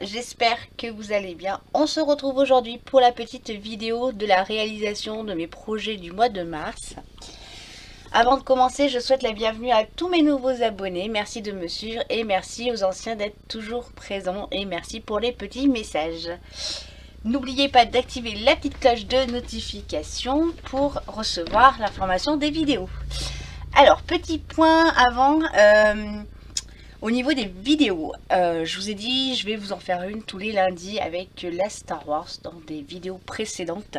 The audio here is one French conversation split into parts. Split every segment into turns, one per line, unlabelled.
j'espère que vous allez bien. On se retrouve aujourd'hui pour la petite vidéo de la réalisation de mes projets du mois de mars. Avant de commencer, je souhaite la bienvenue à tous mes nouveaux abonnés. Merci de me suivre et merci aux anciens d'être toujours présents et merci pour les petits messages. N'oubliez pas d'activer la petite cloche de notification pour recevoir l'information des vidéos. Alors, petit point avant, au niveau des vidéos, je vous ai dit, je vais vous en faire une tous les lundis avec la Star Wars dans des vidéos précédentes.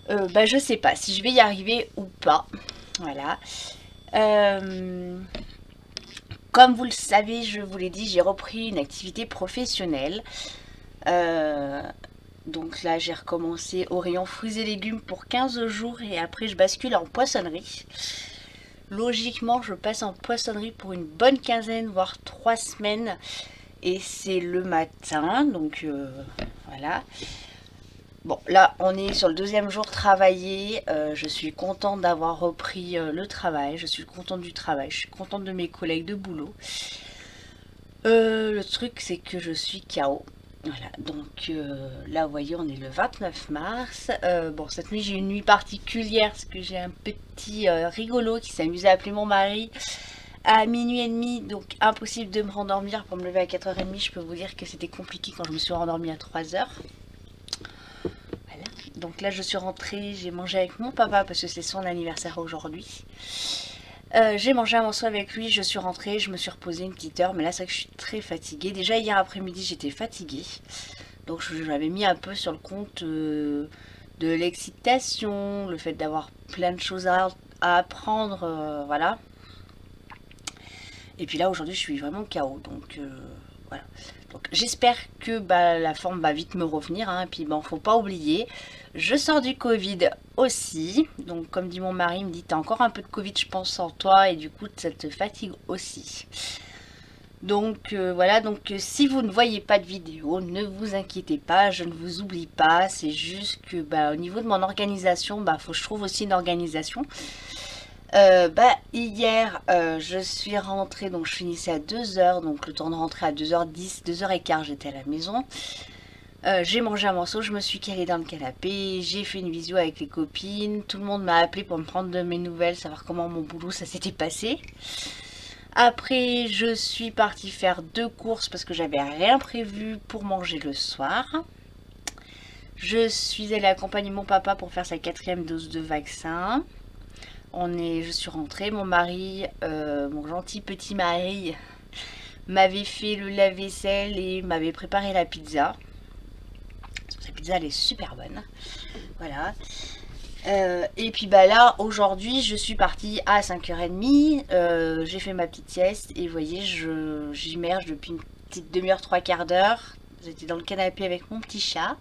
Je sais pas si je vais y arriver ou pas. Voilà. Comme vous le savez, je vous l'ai dit, j'ai repris une activité professionnelle. Donc là, j'ai recommencé au rayon fruits et légumes pour 15 jours et après, je bascule en poissonnerie. Logiquement, je passe en poissonnerie pour une bonne quinzaine, voire 3 semaines. Et c'est le matin, donc voilà. Bon, là, on est sur le deuxième jour travaillé. Je suis contente d'avoir repris le travail. Je suis contente du travail. Je suis contente de mes collègues de boulot. Le truc, c'est que je suis KO. Voilà, donc là, vous voyez, on est le 29 mars. Bon, cette nuit, j'ai une nuit particulière parce que j'ai un petit rigolo qui s'amuse à appeler mon mari à minuit et demi. Donc, impossible de me rendormir pour me lever à 4h30. Je peux vous dire que c'était compliqué quand je me suis rendormie à 3h. Voilà, donc là, je suis rentrée, j'ai mangé avec mon papa parce que c'est son anniversaire aujourd'hui. J'ai mangé un morceau avec lui, je suis rentrée, je me suis reposée une petite heure, mais là c'est vrai que je suis très fatiguée. Déjà hier après-midi j'étais fatiguée, donc je l'avais mis un peu sur le compte de l'excitation, le fait d'avoir plein de choses à apprendre, voilà. Et puis là aujourd'hui je suis vraiment KO, donc voilà. Donc j'espère que la forme va vite me revenir, hein. Et puis faut pas oublier, je sors du Covid aussi. Donc comme dit mon mari, il me dit t'as encore un peu de Covid je pense en toi et du coup ça te fatigue aussi. Donc voilà, donc si vous ne voyez pas de vidéo, ne vous inquiétez pas, je ne vous oublie pas. C'est juste que au niveau de mon organisation, faut que je trouve aussi une organisation. Hier je suis rentrée, donc je finissais à 2h, donc le temps de rentrer à 2h10, 2h15 j'étais à la maison. J'ai mangé un morceau, je me suis calée dans le canapé, j'ai fait une visio avec les copines, tout le monde m'a appelé pour me prendre de mes nouvelles, savoir comment mon boulot ça s'était passé. Après je suis partie faire 2 courses parce que j'avais rien prévu pour manger le soir. Je suis allée accompagner mon papa pour faire sa 4e dose de vaccin. Je suis rentrée, mon mari, mon gentil petit mari, m'avait fait le lave-vaisselle et m'avait préparé la pizza. Sa pizza elle est super bonne. Voilà. Et puis là, aujourd'hui, je suis partie à 5h30. J'ai fait ma petite sieste et vous voyez, j'immerge depuis une petite demi-heure, 3/4 d'heure. J'étais dans le canapé avec mon petit chat.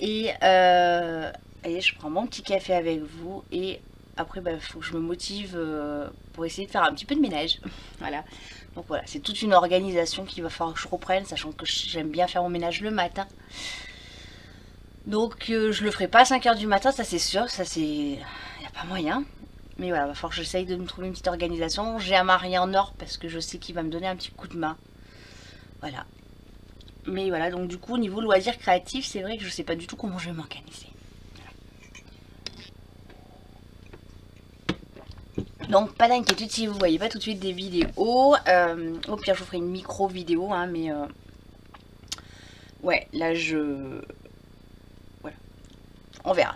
Et je prends mon petit café avec vous et après il faut que je me motive pour essayer de faire un petit peu de ménage. Voilà, donc voilà, c'est toute une organisation qu'il va falloir que je reprenne, sachant que j'aime bien faire mon ménage le matin. Donc je le ferai pas à 5h du matin, ça c'est sûr, ça c'est... il n'y a pas moyen. Mais voilà, il va falloir que j'essaye de me trouver une petite organisation. J'ai un mari en or parce que je sais qu'il va me donner un petit coup de main. Voilà. Mais voilà, donc du coup au niveau loisirs créatifs, c'est vrai que je sais pas du tout comment je vais m'organiser. Donc pas d'inquiétude si vous voyez pas tout de suite des vidéos. Au pire je vous ferai une micro vidéo, hein, mais ouais, là voilà, on verra.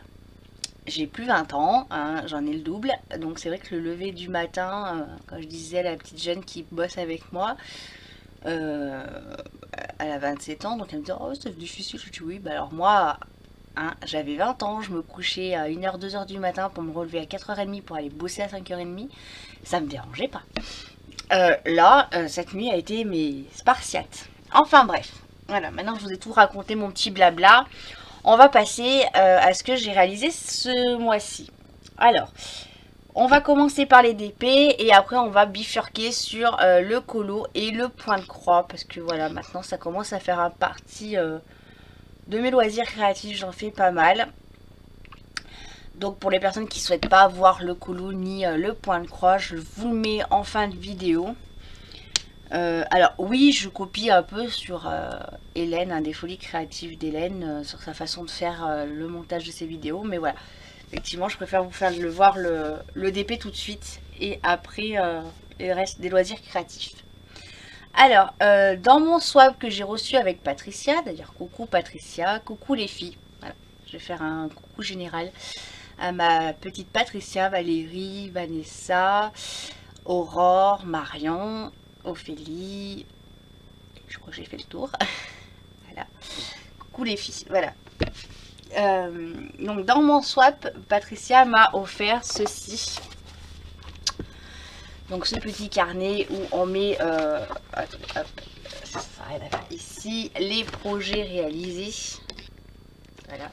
J'ai plus 20 ans, hein, j'en ai le double, donc c'est vrai que le lever du matin, comme je disais à la petite jeune qui bosse avec moi, elle a 27 ans, donc elle me dit oh c'est difficile. Je dis oui, alors moi, hein, j'avais 20 ans, je me couchais à 1h, 2h du matin pour me relever à 4h30 pour aller bosser à 5h30. Ça me dérangeait pas. Là, cette nuit a été mes spartiates. Enfin bref, voilà, maintenant que je vous ai tout raconté mon petit blabla, on va passer à ce que j'ai réalisé ce mois-ci. Alors, on va commencer par les DP et après on va bifurquer sur le colo et le point de croix parce que voilà, maintenant ça commence à faire un partie de mes loisirs créatifs, j'en fais pas mal. Donc pour les personnes qui ne souhaitent pas voir le colo ni le point de croix, je vous le mets en fin de vidéo. Alors oui, je copie un peu sur Hélène, des folies créatives d'Hélène, sur sa façon de faire le montage de ses vidéos. Mais voilà, effectivement, je préfère vous faire voir le DP tout de suite et après il reste des loisirs créatifs. Alors, dans mon swap que j'ai reçu avec Patricia, d'ailleurs coucou Patricia, coucou les filles. Voilà, je vais faire un coucou général à ma petite Patricia, Valérie, Vanessa, Aurore, Marion, Ophélie. Je crois que j'ai fait le tour. Voilà. Coucou les filles. Voilà. Donc dans mon swap, Patricia m'a offert ceci. Donc ce petit carnet où on met hop, ça s'arrête ici les projets réalisés. Voilà.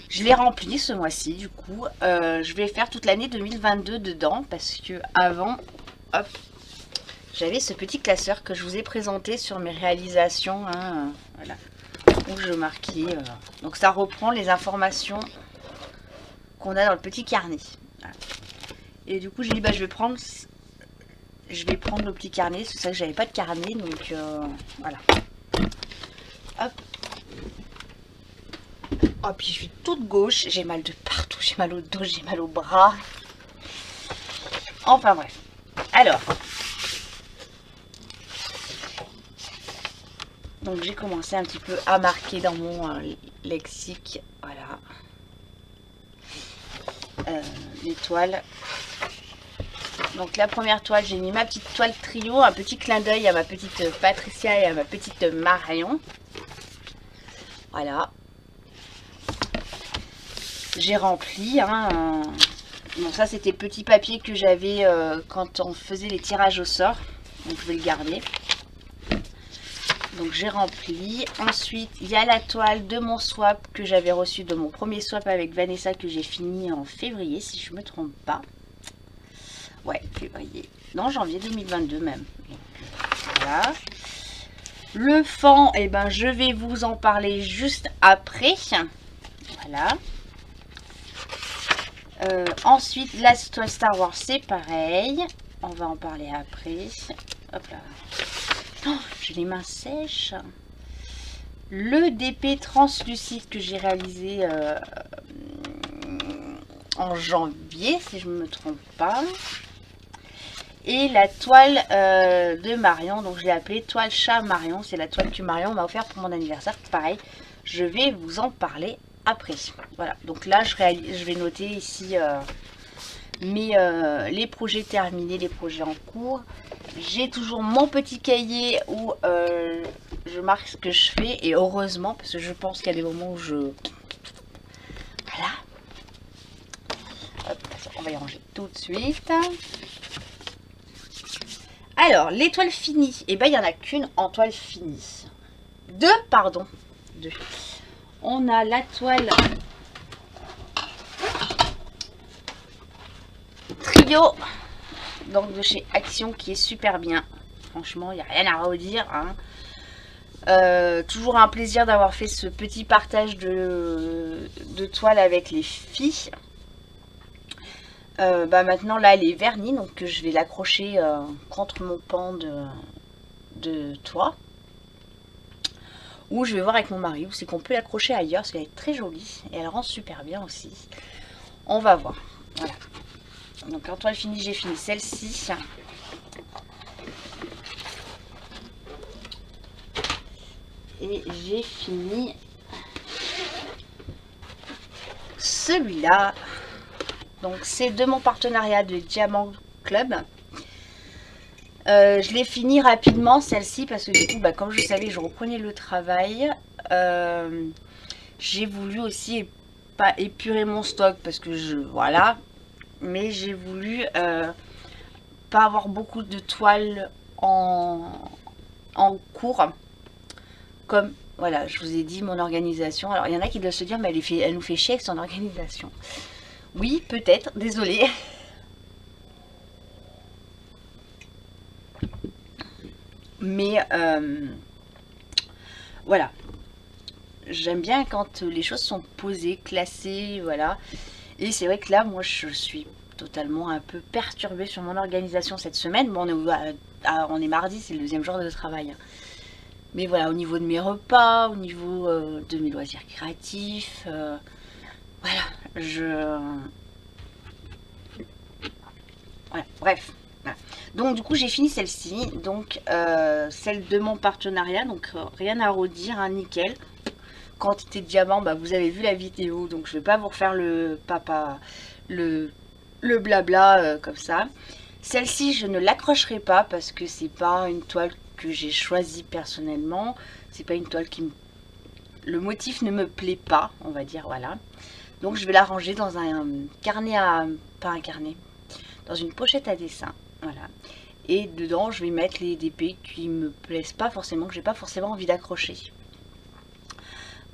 Je l'ai rempli ce mois-ci du coup. Je vais faire toute l'année 2022 dedans parce que avant, hop, j'avais ce petit classeur que je vous ai présenté sur mes réalisations, hein, voilà, où je marquais. Donc ça reprend les informations qu'on a dans le petit carnet. Voilà. Et du coup j'ai dit bah je vais prendre le petit carnet, c'est ça que j'avais pas de carnet, donc voilà. Hop. Oh puis je suis toute gauche, j'ai mal de partout, j'ai mal au dos, j'ai mal au bras. Enfin bref. Alors. Donc j'ai commencé un petit peu à marquer dans mon lexique, voilà, les toiles. Donc la première toile, j'ai mis ma petite toile trio, un petit clin d'œil à ma petite Patricia et à ma petite Marion. Voilà. J'ai rempli, hein, bon ça c'était le petit papier que j'avais quand on faisait les tirages au sort, donc je vais le garder. Donc j'ai rempli. Ensuite, il y a la toile de mon swap que j'avais reçu de mon premier swap avec Vanessa que j'ai fini en février, si je ne me trompe pas. Ouais, février. Non, janvier 2022 même. Donc, voilà. Le fond, eh ben, je vais vous en parler juste après. Voilà. Ensuite, la toile Star Wars, c'est pareil. On va en parler après. Hop là. Oh, j'ai les mains sèches. Le DP translucide que j'ai réalisé en janvier, si je ne me trompe pas. Et la toile de Marion, donc je l'ai appelée toile chat Marion. C'est la toile que Marion m'a offert pour mon anniversaire. Pareil, je vais vous en parler après. Voilà, donc là je vais noter ici les projets terminés, les projets en cours. J'ai toujours mon petit cahier où je marque ce que je fais, et heureusement parce que je pense qu'il y a des moments où je... Voilà. Hop, on va y ranger tout de suite. Alors, les toiles finies, et ben il n'y en a qu'une en toile finie. Deux. On a la toile trio, donc de chez Action, qui est super bien. Franchement, il n'y a rien à redire, hein. Toujours un plaisir d'avoir fait ce petit partage de toile avec les filles. Maintenant là elle est vernie, donc je vais l'accrocher contre mon pan de toit. Ou je vais voir avec mon mari, ou c'est qu'on peut l'accrocher ailleurs parce qu'elle est très jolie et elle rend super bien aussi. On va voir. Voilà. Donc en toile finie, j'ai fini celle-ci. Et j'ai fini celui-là. Donc c'est de mon partenariat de Diamant Club. Je l'ai fini rapidement celle-ci parce que du coup, comme je savais, je reprenais le travail. J'ai voulu aussi pas épurer mon stock parce que voilà. Mais j'ai voulu pas avoir beaucoup de toiles en cours. Comme, voilà, je vous ai dit mon organisation. Alors, il y en a qui doivent se dire, mais elle nous fait chier avec son organisation. Oui, peut-être, désolée. Mais, voilà. J'aime bien quand les choses sont posées, classées, voilà. Et c'est vrai que là, moi, je suis totalement un peu perturbée sur mon organisation cette semaine. Bon, on est au on est mardi, c'est le deuxième jour de travail. Mais voilà, au niveau de mes repas, au niveau de mes loisirs créatifs, voilà, voilà, bref. Voilà. Donc du coup j'ai fini celle-ci, donc celle de mon partenariat, donc rien à redire, hein, nickel. Quantité de diamants, bah, vous avez vu la vidéo, donc je vais pas vous refaire le blabla comme ça. Celle-ci je ne l'accrocherai pas parce que c'est pas une toile que j'ai choisie personnellement, c'est pas une toile qui me... Le motif ne me plaît pas, on va dire, voilà. Donc je vais la ranger dans un carnet à... pas un carnet, dans une pochette à dessin, voilà. Et dedans je vais mettre les DP qui me plaisent pas forcément, que j'ai pas forcément envie d'accrocher.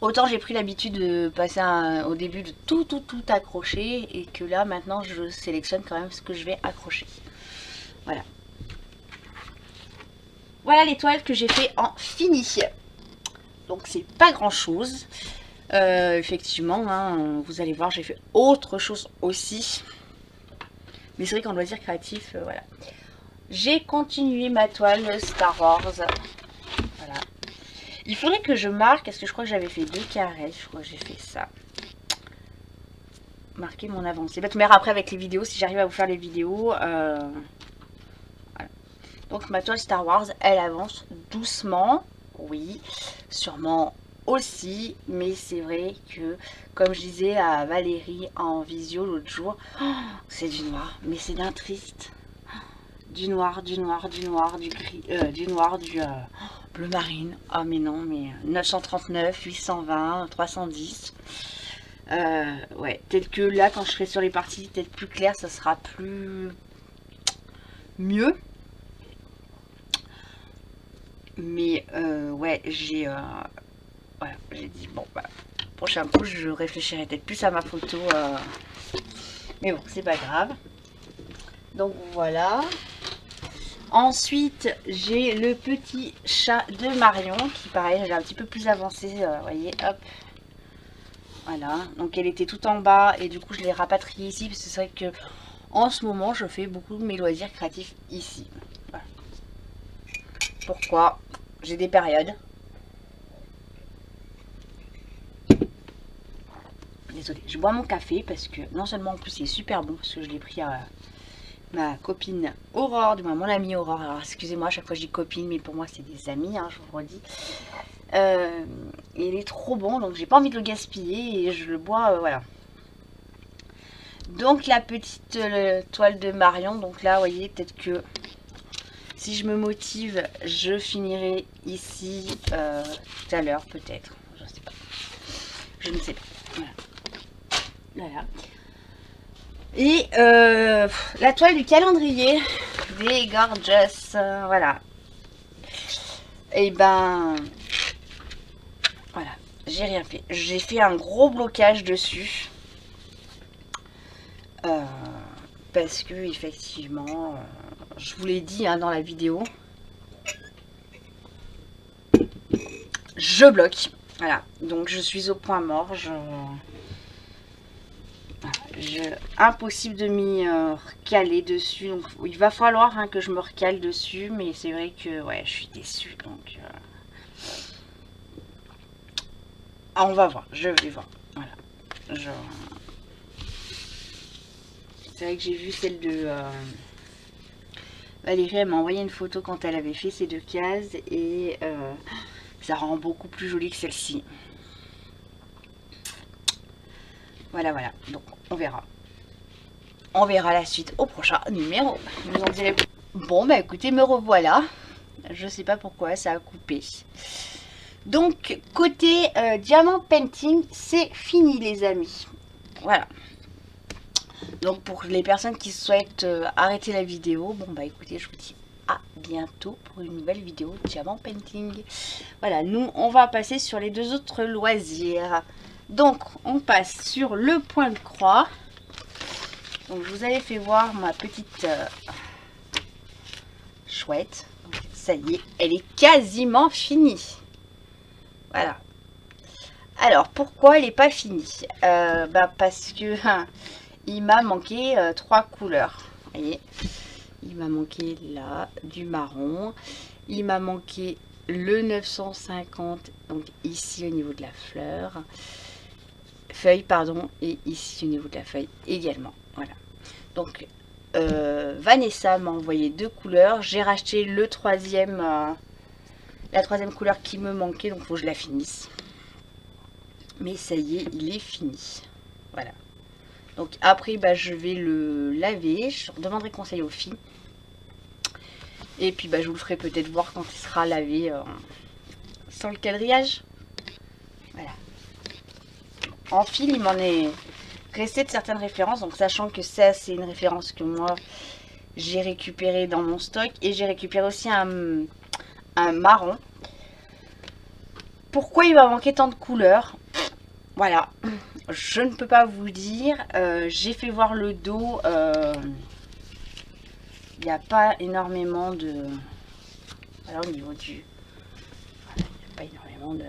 Autant j'ai pris l'habitude de passer au début de tout accrocher, et que là maintenant je sélectionne quand même ce que je vais accrocher. Voilà. Voilà les toiles que j'ai fait en fini. Donc c'est pas grand chose. Effectivement, hein, vous allez voir, j'ai fait autre chose aussi. Mais c'est vrai qu'en loisir créatif, voilà. J'ai continué ma toile Star Wars. Voilà. Il faudrait que je marque, parce que je crois que j'avais fait 2 carrés. Je crois que j'ai fait ça. Marquer mon avancée. Mais après avec les vidéos, si j'arrive à vous faire les vidéos... Voilà. Donc ma toile Star Wars, elle avance doucement. Oui, sûrement aussi. Mais c'est vrai que, comme je disais à Valérie en visio l'autre jour, oh, c'est du noir. Mais c'est d'un triste. Du noir, du noir, du noir, du gris, du noir, du bleu marine. Ah mais non, mais 939, 820, 310. Ouais, peut-être que là, quand je serai sur les parties peut-être plus claires, ça sera plus mieux. Mais ouais, voilà, j'ai dit bon, bah, prochain coup, je réfléchirai peut-être plus à ma photo. Mais bon, c'est pas grave. Donc voilà. Ensuite, j'ai le petit chat de Marion qui, pareil, elle est un petit peu plus avancée. Vous voyez, hop. Voilà. Donc, elle était tout en bas et du coup, je l'ai rapatriée ici parce que c'est vrai que en ce moment, je fais beaucoup de mes loisirs créatifs ici. Voilà. Pourquoi? J'ai des périodes. Désolée, je bois mon café parce que non seulement en plus il est super bon parce que je l'ai pris à ma copine Aurore, du moins mon amie Aurore. Alors excusez-moi, à chaque fois je dis copine, mais pour moi c'est des amis, hein, je vous le redis. Il est trop bon, donc j'ai pas envie de le gaspiller et je le bois, voilà. Donc la petite toile de Marion, donc là, vous voyez, peut-être que si je me motive, je finirai ici tout à l'heure, peut-être. Je sais pas. Je ne sais pas. Voilà. Voilà. Et la toile du calendrier des Gorgeous, voilà. Et ben voilà, j'ai rien fait. J'ai fait un gros blocage dessus parce que effectivement, je vous l'ai dit hein, dans la vidéo, je bloque. Voilà, donc je suis au point mort. Impossible de m'y recaler dessus, donc il va falloir hein, que je me recale dessus, mais c'est vrai que ouais, je suis déçue, donc on va voir, je vais voir, voilà. C'est vrai que j'ai vu celle de Valérie, elle m'a envoyé une photo quand elle avait fait ces 2 cases et ça rend beaucoup plus joli que celle-ci. Voilà, voilà, donc on verra. On verra la suite au prochain numéro. Vous en direz... Bon, bah écoutez, me revoilà. Je sais pas pourquoi, ça a coupé. Donc, côté diamant painting, c'est fini les amis. Voilà. Donc, pour les personnes qui souhaitent arrêter la vidéo, bon bah écoutez, je vous dis à bientôt pour une nouvelle vidéo diamant painting. Voilà, nous, on va passer sur les 2 autres loisirs. Donc, on passe sur le point de croix. Donc je vous avais fait voir ma petite chouette. Donc, ça y est, elle est quasiment finie. Voilà. Alors pourquoi elle n'est pas finie bah, parce que il m'a manqué 3 couleurs. Vous voyez, il m'a manqué là du marron. Il m'a manqué le 950, donc ici au niveau de la feuille, pardon, et ici au niveau de la feuille également. Voilà. Donc Vanessa m'a envoyé 2 couleurs. J'ai racheté le troisième, la troisième couleur qui me manquait, donc il faut que je la finisse. Mais ça y est, il est fini. Voilà. Donc après, bah, je vais le laver. Je demanderai conseil aux filles. Et puis bah, je vous le ferai peut-être voir quand il sera lavé sans le quadrillage. Voilà. En fil, il m'en est resté de certaines références. Donc sachant que ça, c'est une référence que moi, j'ai récupérée dans mon stock. Et j'ai récupéré aussi un marron. Pourquoi il va manquer tant de couleurs? Voilà. Je ne peux pas vous dire. J'ai fait voir le dos. Il n'y a pas énormément de... Alors au niveau du... Voilà, il n'y a pas énormément de...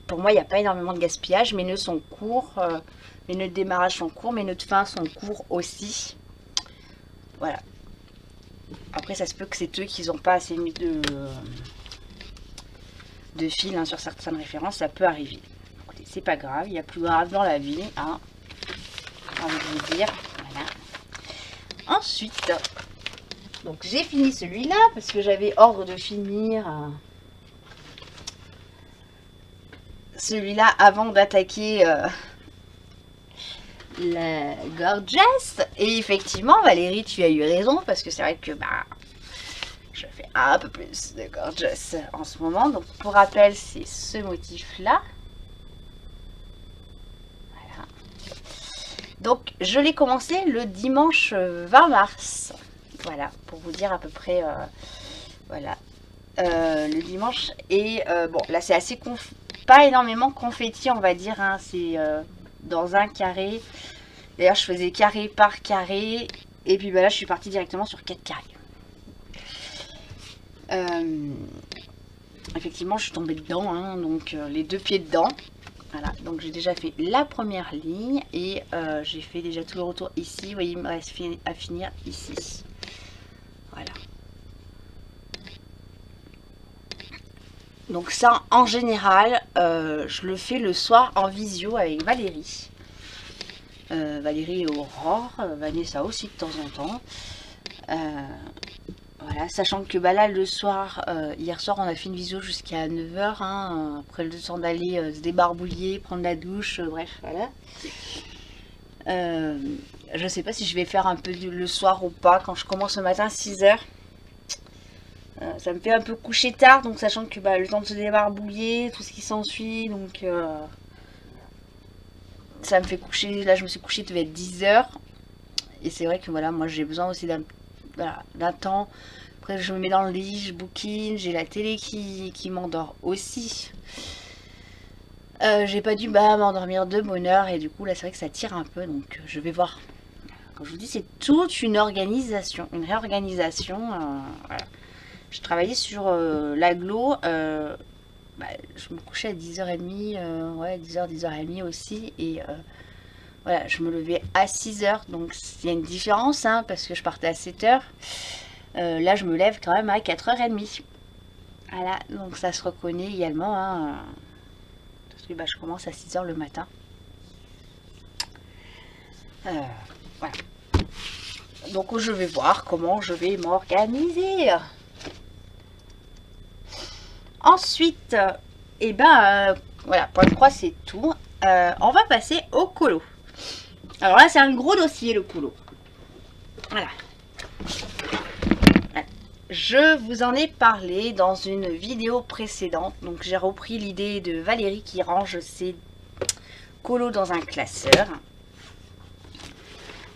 Pour moi, il n'y a pas énormément de gaspillage. Mes nœuds sont courts. Mes nœuds de démarrage sont courts. Mes nœuds de fin sont courts aussi. Voilà. Après, ça se peut que c'est eux qui n'ont pas assez mis de fil hein, sur certaines références. Ça peut arriver. Écoutez, c'est pas grave. Il y a plus grave dans la vie. Hein. J'ai envie de vous dire. Voilà. Ensuite... Donc j'ai fini celui-là parce que j'avais ordre de finir celui-là avant d'attaquer la Gorgeous. Et effectivement Valérie, tu as eu raison parce que c'est vrai que bah je fais un peu plus de Gorgeous en ce moment. Donc pour rappel, c'est ce motif-là. Voilà. Donc je l'ai commencé le dimanche 20 mars. Voilà, pour vous dire à peu près, voilà, le dimanche. Et bon, là c'est assez, pas énormément confetti on va dire, hein, c'est dans un carré. D'ailleurs je faisais carré par carré. Et puis bah, là je suis partie directement sur 4 carrés. Effectivement je suis tombée dedans, hein, donc les 2 pieds dedans. Voilà, donc j'ai déjà fait la première ligne. Et j'ai fait déjà tout le retour ici. Vous voyez, il me reste à finir ici. Voilà. Donc ça, en général, je le fais le soir en visio avec Valérie. Valérie et Aurore. Vanessa aussi de temps en temps. Voilà, sachant que bah là, le soir, hier soir, on a fait une visio jusqu'à 9 h. Hein, après le temps d'aller se débarbouiller, prendre la douche, bref, voilà. Je sais pas si je vais faire un peu le soir ou pas quand je commence le matin à 6 h. Ça me fait un peu coucher tard, donc sachant que bah, le temps de se débarbouiller, tout ce qui s'ensuit, donc ça me fait coucher. Là je me suis couchée, devait être 10 h. Et c'est vrai que voilà, moi j'ai besoin aussi d'un temps. Après je me mets dans le lit, je bouquine, j'ai la télé qui m'endort aussi. J'ai pas dû m'endormir de bonne heure et du coup là c'est vrai que ça tire un peu, donc je vais voir. Comme je vous dis, c'est toute une organisation, une réorganisation. Voilà. Je travaillais sur l'aglo, bah, je me couchais à 10h30, ouais 10h, 10h30 aussi, et voilà, je me levais à 6 h, donc il y a une différence, hein, parce que je partais à 7 h. Là je me lève quand même à 4h30. Voilà, donc ça se reconnaît également, hein, parce que bah, je commence à 6 h le matin. Voilà. Donc je vais voir comment je vais m'organiser. Ensuite, et ben voilà, point 3 c'est tout. On va passer au colo. Alors là c'est un gros dossier le colo. Voilà. Je vous en ai parlé dans une vidéo précédente. Donc j'ai repris l'idée de Valérie qui range ses colos dans un classeur.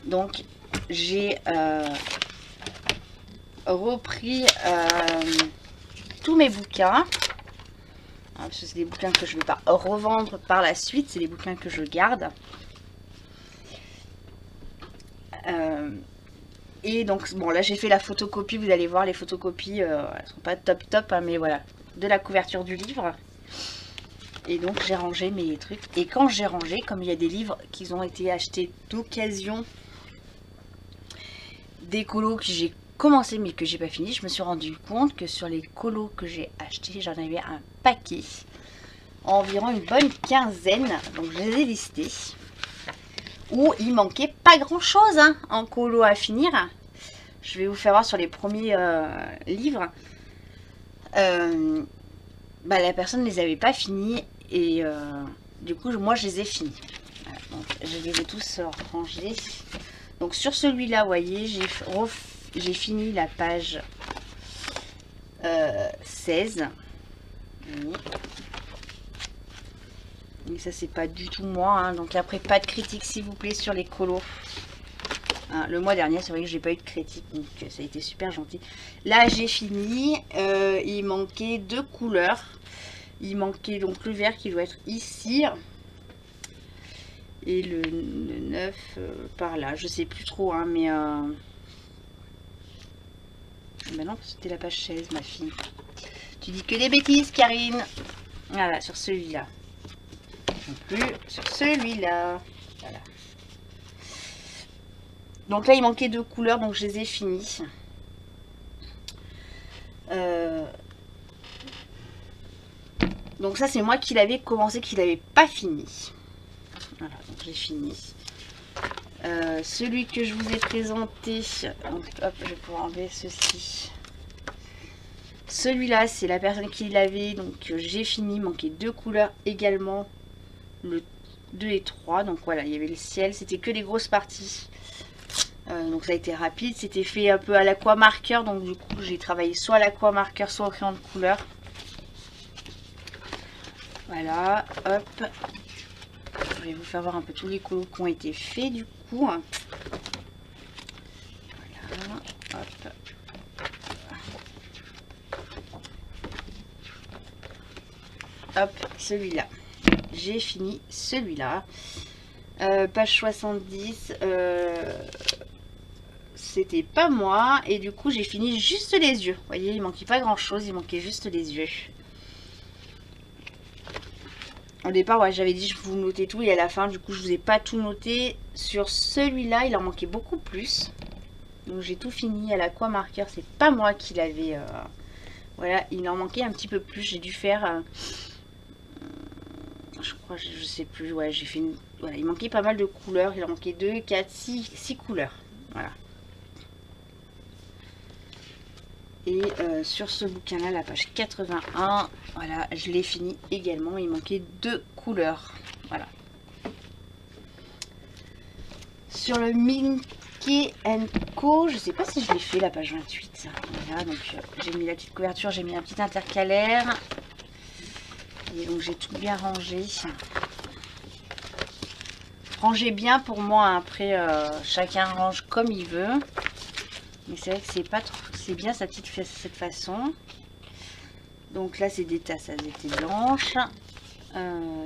Donc j'ai repris tous mes bouquins. Parce que c'est des bouquins que je ne vais pas revendre par la suite. C'est des bouquins que je garde. Et donc bon, là j'ai fait la photocopie. Vous allez voir, les photocopies elles sont pas top top, hein, mais voilà, de la couverture du livre. Et donc j'ai rangé mes trucs. Et quand j'ai rangé, comme il y a des livres qui ont été achetés d'occasion, des colos que j'ai commencé mais que j'ai pas fini, je me suis rendu compte que sur les colos que j'ai achetés, j'en avais un paquet, environ une bonne quinzaine, donc je les ai listés, où il manquait pas grand chose hein, en colo à finir. Je vais vous faire voir sur les premiers livres. Bah, la personne ne les avait pas finis et du coup moi je les ai finis. Voilà, donc, je les ai tous rangés. Donc sur celui-là, vous voyez, j'ai fini la page 16. Mais ça c'est pas du tout moi, hein. Donc après pas de critique s'il vous plaît sur les colos. Hein, le mois dernier c'est vrai que j'ai pas eu de critique, donc ça a été super gentil. Là j'ai fini, il manquait 2 couleurs. Il manquait donc le vert qui doit être ici. Et le 9 par là, je sais plus trop, hein, mais... Ben non, c'était la page 16, ma fille. Tu dis que des bêtises, Karine. Voilà, sur celui-là. Non plus, sur celui-là. Voilà. Donc là, il manquait 2 couleurs, donc je les ai finis. Donc ça, c'est moi qui l'avais commencé, qui l'avais pas fini. Voilà, donc j'ai fini. Celui que je vous ai présenté, donc, hop, je vais pouvoir enlever ceci. Celui-là, c'est la personne qui l'avait, donc j'ai fini, manquait 2 couleurs également, le 2 et 3. Donc voilà, il y avait le ciel, c'était que les grosses parties. Donc ça a été rapide, c'était fait un peu à l'aquamarqueur, donc du coup j'ai travaillé soit à l'aquamarqueur, soit au crayon de couleur. Voilà, hop. Je vais vous faire voir un peu tous les colos qui ont été faits du coup. Voilà, hop. Hop, celui-là. J'ai fini celui-là. Page 70. C'était pas moi. Et du coup, j'ai fini juste les yeux. Vous voyez, il manquait pas grand-chose. Il manquait juste les yeux. Au départ, ouais, j'avais dit je vous notais tout. Et à la fin, du coup, je vous ai pas tout noté. Sur celui-là, il en manquait beaucoup plus. Donc, j'ai tout fini à l'aquamarqueur. C'est pas moi qui l'avais... Voilà, il en manquait un petit peu plus. J'ai dû faire... je crois, je sais plus, ouais, j'ai fait une... Voilà, il manquait pas mal de couleurs, il en manquait 2, 4, 6 couleurs, voilà. Et sur ce bouquin-là, la page 81, voilà, je l'ai fini également, il manquait 2 couleurs, voilà. Sur le Mickey Co, je sais pas si je l'ai fait, la page 28, voilà, donc j'ai mis la petite couverture, j'ai mis un petit intercalaire, et donc j'ai tout bien rangé. Rangez bien pour moi, hein. Après chacun range comme il veut, mais c'est vrai que c'est pas trop, c'est bien cette façon. Donc là c'est des tasses, elles étaient blanches.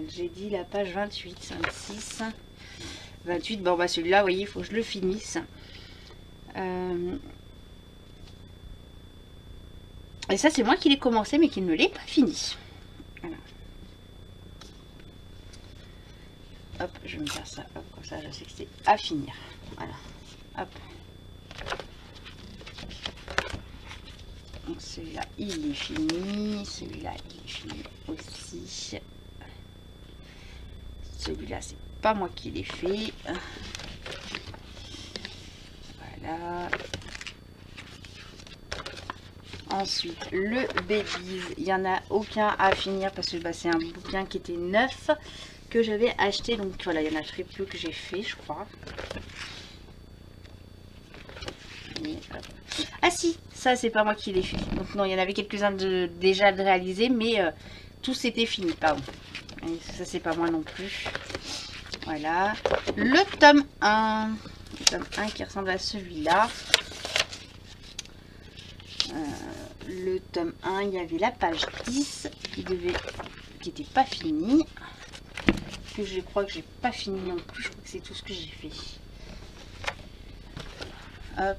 J'ai dit la page 28, 26, 28. Bon bah celui-là, vous voyez, il faut que je le finisse. Et ça c'est moi qui l'ai commencé mais qui ne l'ai pas fini. Voilà. Hop, je vais me faire ça, hop, comme ça je sais que c'est à finir. Voilà, hop. Donc celui-là, il est fini. Celui-là, il est fini aussi. Celui-là, c'est pas moi qui l'ai fait. Voilà. Ensuite, le Babies. Il n'y en a aucun à finir parce que bah, c'est un bouquin qui était neuf que j'avais acheté. Donc voilà, il y en a très peu que j'ai fait, je crois. Ah si, ça c'est pas moi qui l'ai fait. Donc non, il y en avait quelques-uns déjà de réalisés, mais tout c'était fini, pardon. Et ça c'est pas moi non plus. Voilà. Le tome 1. Le tome 1 qui ressemble à celui-là. Le tome 1, il y avait la page 10 qui était pas finie. Que je crois que j'ai pas fini non plus. Je crois que c'est tout ce que j'ai fait. Hop.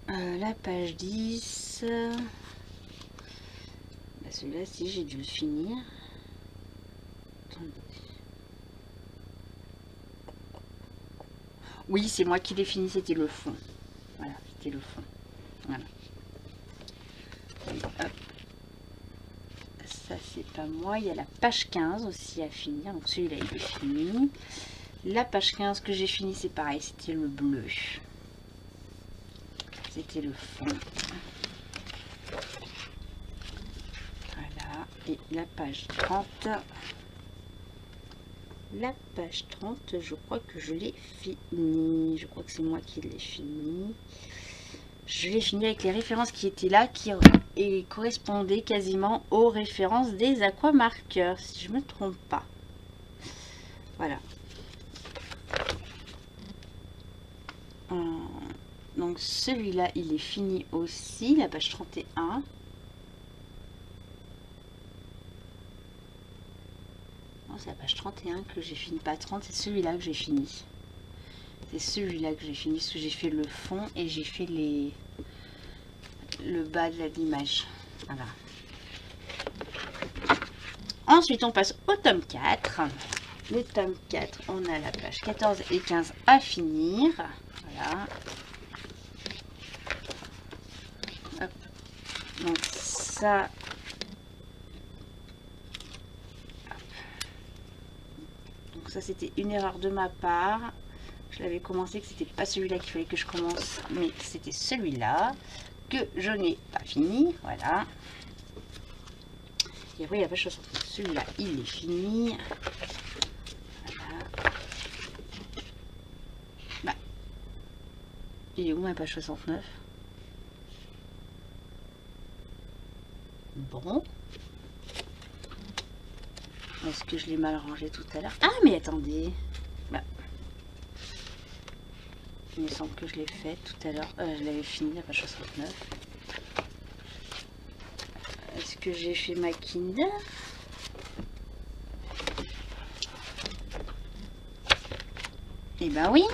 La page 10. Bah, celui-là, si j'ai dû le finir. Attendez. Oui, c'est moi qui l'ai fini, c'était le fond. Voilà, c'était le fond. Voilà. Et hop. Ça, c'est pas moi. Il y a la page 15 aussi à finir. Donc celui-là, il est fini. La page 15 que j'ai fini, c'est pareil, c'était le bleu. C'était le fond. Voilà. Et la page 30. La page 30, je crois que je l'ai fini. Je crois que c'est moi qui l'ai fini. Je l'ai fini avec les références qui étaient là, qui correspondaient quasiment aux références des aquamarqueurs, si je ne me trompe pas. Voilà. Donc celui-là, il est fini aussi, la page 31. Non, c'est la page 31 que j'ai fini, pas 30, c'est celui-là que j'ai fini. C'est celui-là que j'ai fini, parce que j'ai fait le fond et j'ai fait le bas de l'image. Voilà. Ensuite, on passe au tome 4. Le tome 4, on a la page 14 et 15 à finir. Voilà. Hop. Donc ça... Donc ça, c'était une erreur de ma part. Je l'avais commencé, que c'était pas celui-là qu'il fallait que je commence, mais c'était celui-là que je n'ai pas fini. Voilà. Et après, il y a la page 69. Celui-là, il est fini. Voilà. Bah. Il est où ma page 69? Bon. Est-ce que je l'ai mal rangé tout à l'heure? Ah, mais attendez. Bah. Il me semble que je l'ai fait tout à l'heure. Je l'avais fini, la page 69. Est-ce que j'ai fait ma Kinder? Eh ben oui.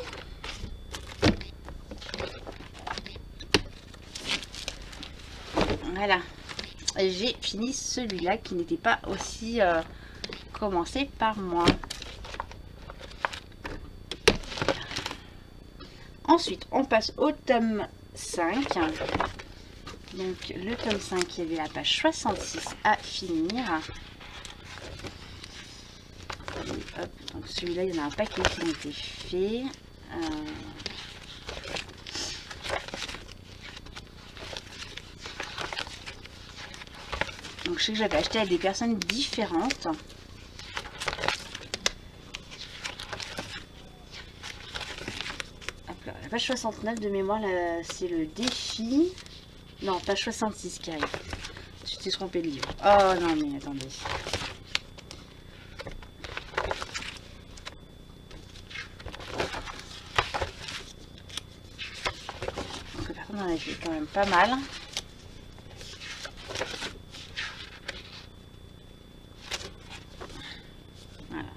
Voilà. J'ai fini celui-là qui n'était pas aussi commencé par moi. Ensuite, on passe au tome 5. Donc, le tome 5, il y avait la page 66 à finir. Et hop, donc celui-là, il y en a un paquet qui ont été faits. Donc, je sais que j'avais acheté avec des personnes différentes. La page 69 de mémoire, c'est le défi. Non, page 66 qui arrive. Je t'ai trompé de livre. Oh non, mais attendez. Donc, par contre, on en a fait quand même pas mal. Voilà.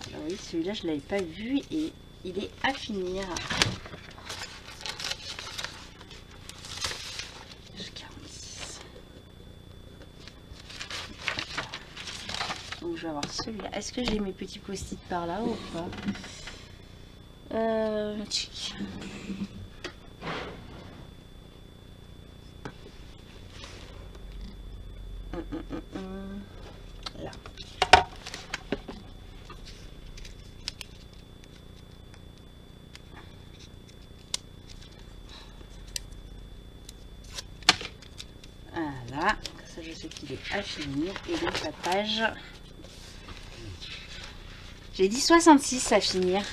Alors oui, celui-là, je ne l'avais pas vu et il est à finir. Donc je vais avoir celui-là. Est-ce que j'ai mes petits post-it par là ou pas? Tchic. Là. Voilà. Ça, je sais qu'il est à finir. Et donc la page... J'ai dit 66 à finir.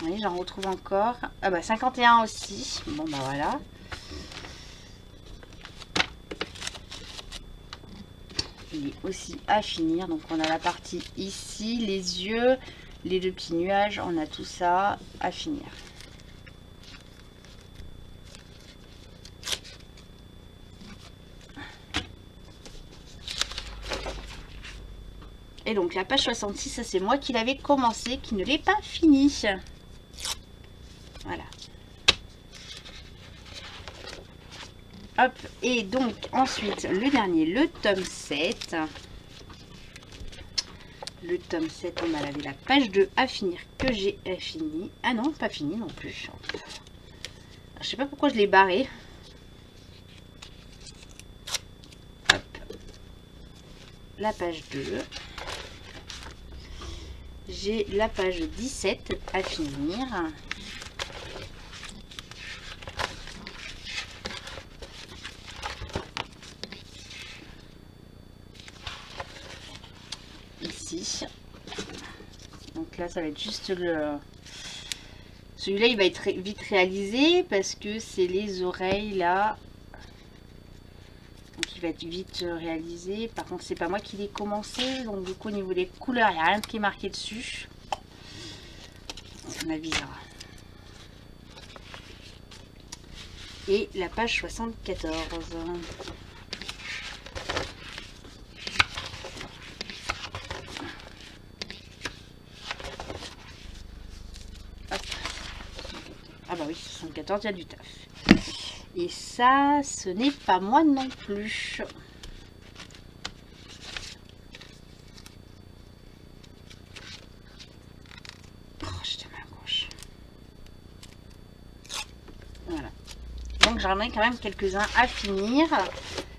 Oui, j'en retrouve encore. Ah bah 51 aussi. Bon bah voilà. Il est aussi à finir. Donc on a la partie ici, les yeux, les deux petits nuages. On a tout ça à finir. Et donc la page 66, ça c'est moi qui l'avais commencé, qui ne l'ai pas fini. Voilà. Hop, et donc ensuite le dernier, le tome 7. le tome 7 en mal avec la page 2 à finir que j'ai fini. Ah non, pas fini non plus. Je sais pas pourquoi je l'ai barré. Hop. La page 2. J'ai la page 17 à finir. Ici. Donc là, ça va être juste le... Celui-là, il va être vite réalisé parce que c'est les oreilles là. Donc il va être vite réalisé. Par contre, c'est pas moi qui l'ai commencé. Donc du coup, au niveau des couleurs, il n'y a rien qui est marqué dessus. On avisera. Et la page 74. Hop. Ah bah oui, 74, il y a du taf. Et ça, ce n'est pas moi non plus. Oh, j'étais à ma gauche. Voilà. Donc j'en ai quand même quelques-uns à finir.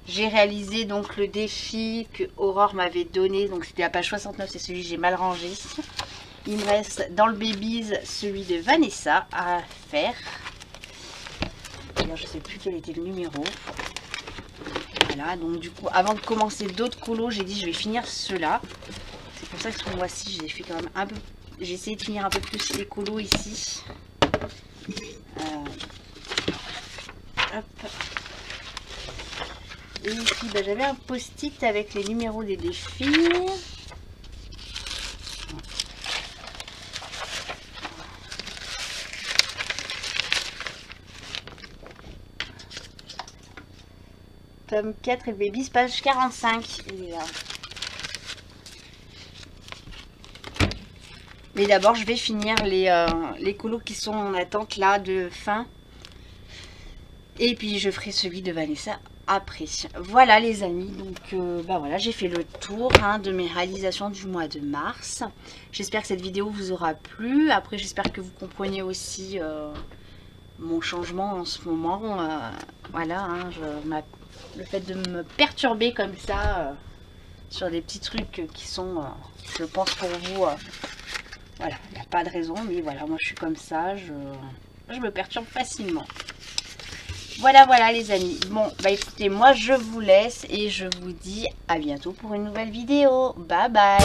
J'ai réalisé donc le défi que Aurore m'avait donné. Donc c'était la page 69, c'est celui que j'ai mal rangé. Il me reste dans le Babies celui de Vanessa à faire. D'ailleurs, je sais plus quel était le numéro. Voilà, donc du coup, avant de commencer d'autres colos, j'ai dit je vais finir ceux-là. C'est pour ça que ce mois-ci, j'ai fait quand même un peu. J'ai essayé de finir un peu plus les colos ici. Hop. Et ici, bah, j'avais un post-it avec les numéros des défis. Tome 4 et Babies, page 45. Il est là. Mais d'abord, je vais finir les colos qui sont en attente là de fin. Et puis, je ferai celui de Vanessa après. Voilà les amis, donc bah voilà, j'ai fait le tour de mes réalisations du mois de mars. J'espère que cette vidéo vous aura plu. Après, j'espère que vous comprenez aussi mon changement en ce moment. Voilà, le fait de me perturber comme ça sur des petits trucs qui sont, je pense pour vous, voilà, il n'y a pas de raison, mais voilà, moi je suis comme ça, je me perturbe facilement. Voilà, voilà les amis. Bon, bah écoutez, moi je vous laisse et je vous dis à bientôt pour une nouvelle vidéo. Bye bye.